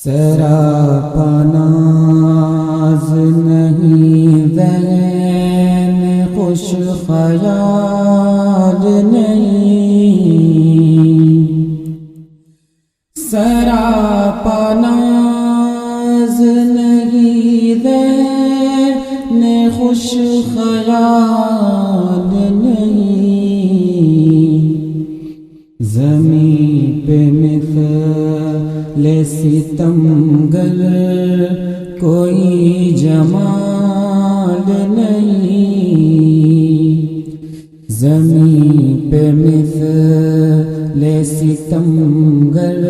سراپا ناز نہیں ذہن خوش خیال نہیں، سراپا ناز نہیں ذہن خوش خیال نہیں، زمین پہ مثل ستمگر کوئی جمال نہیں، زمین پہ مثل ستمگر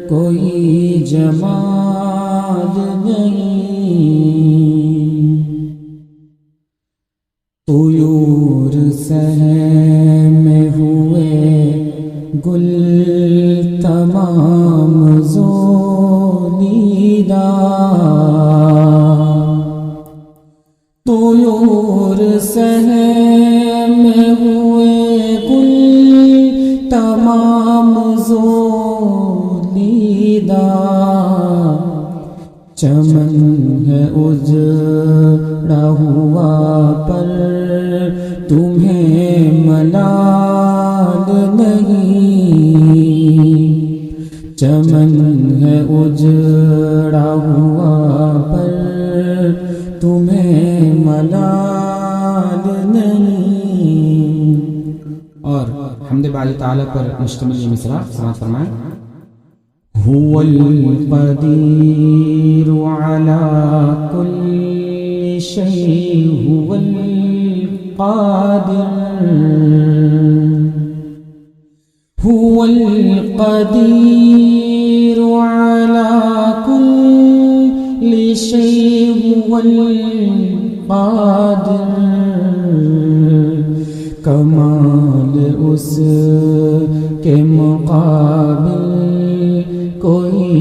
کوئی جمال نہیں، طیور سہم ہوئے گل تمام زولیدہ، طیور سہم ہوئے گل تمام زولیدہ، چمن ہے اجڑا ہوا پر تمہیں ملال نہیں، چمن ہے اجڑا ہوا پر تمہیں ملال نہیں۔ اور حمد باری تعالیٰ پر مشتمل یہ مصرع سماعت فرمائیں۔ هو القدیر علی کل شیء، هو القادر، هو القدیر علی کل شیء، هو القادر، کمال اس کے مقابل کوئی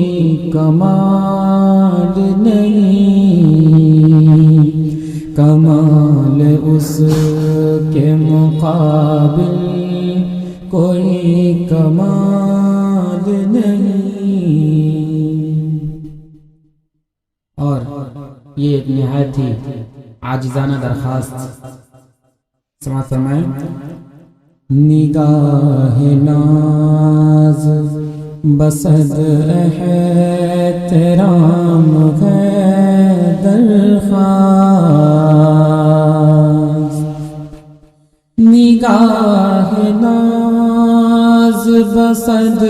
کمال نہیں، کمال اس کے مقابل کوئی کمال نہیں۔ اور یہ ایک نہایت ہی عاجزانہ درخواست سماعت فرمائیں۔ نگاہ ناز بصد احترام ہے درخواست، نگاہ ناز بصد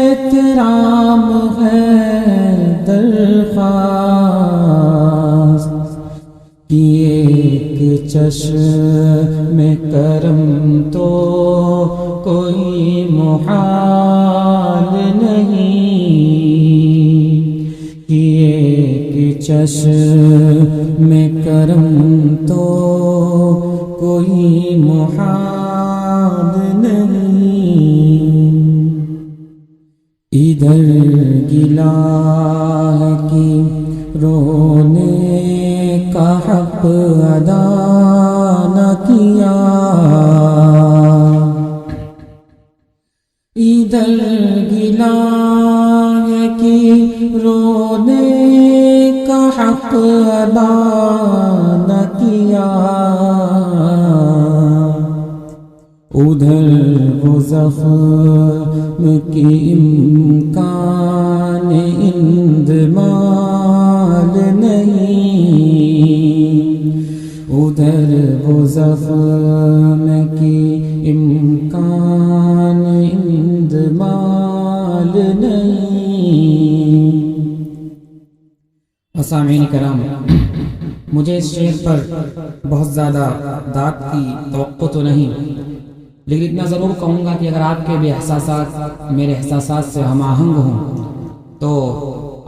احترام ہے درخواست، کہ ایک چشم کرم تو کوئی محال نہیں، کہ ایک چشم کرم تو کوئی محال نہیں، ادھر گلہ کی رونے کا حق ادا نہ کیا، ادھر گلہ کی رونے کا حق ادا نہ کیا، ادھر وہ زخم کی امکان اندمال نہیں، ادھر وہ زخم کی امکان اندمال نہیں۔ سامعین کرام، مجھے اس شعر پر بہت زیادہ داد کی توقع تو نہیں، لیکن اتنا ضرور کہوں گا کہ اگر آپ کے بھی احساسات میرے احساسات سے ہم آہنگ ہوں تو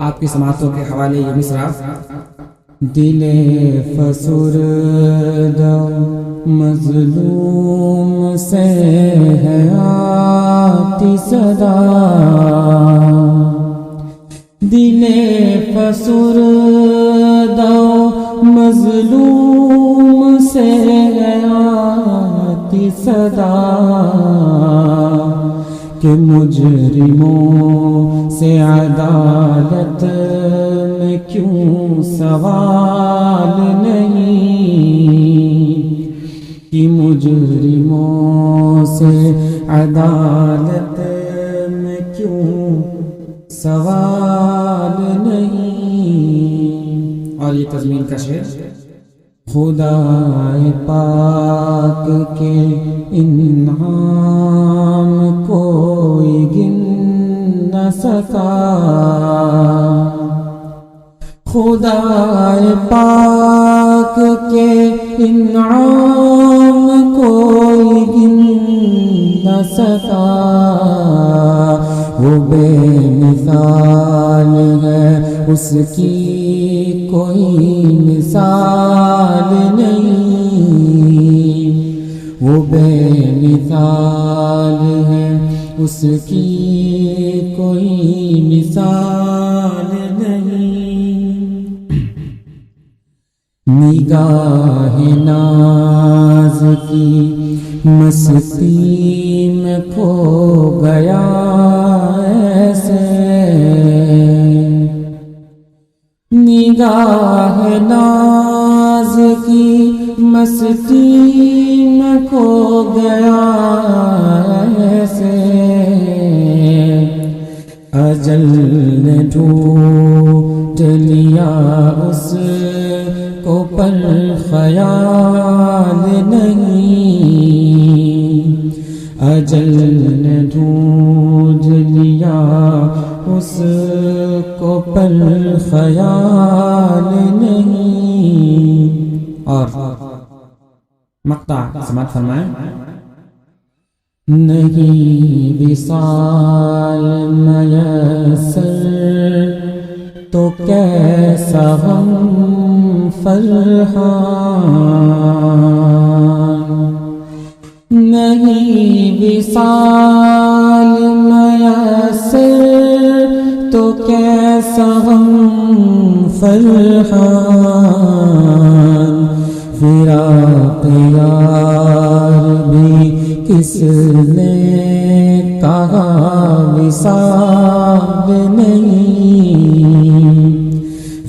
آپ کی سماعتوں کے حوالے یہ مصرع۔ دل فسردہ مظلوم سے ہے آتی صدا، دل فسردہ مظلوم سے ہے آتی صدا، کہ مجرموں سے عدالت میں کیوں سوال نہیں، کہ مجرموں سے عدالت میں کیوں سوال نہیں۔ اور یہ تضمین کا شعر، خدا پاک کے انعام کوئی گن نہ سکا، خدا پاک کے انعام کوئی گن نہ سکا، وہ بے مثال ہے اس کی کوئی مثال نہیں، وہ بے مثال ہے اس کی کوئی مثال نہیں۔ نگاہ ناز کی مستی میں کھو گیا ایسے، نگاہ ناز کی مستی میں کھو گیا ایسے، اجل نے ڈھونڈ لیا اس کو پر خیال نہیں، اجل نے ڈھونڈ لیا اس کو پر خیال نہیں۔ اور مقطع سماعت فرمائیں، نہیں وصال میسر تو کیسا غم فرحان، نہیں وصال میسر تو کیسا غم فرحان، فراق یار بھی کس نے کہا وصال نہیں،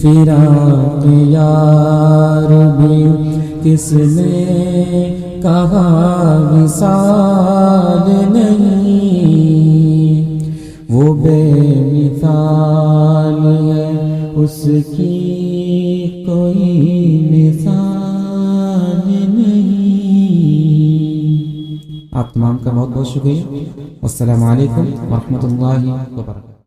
فراق یار بھی کس نے کہا وصال نہیں، وہ بے مثال ہے اس کی کوئی مثال نہیں۔ آپ تمام کا بہت بہت شکریہ۔ السلام علیکم ورحمۃ اللہ وبرکاتہ۔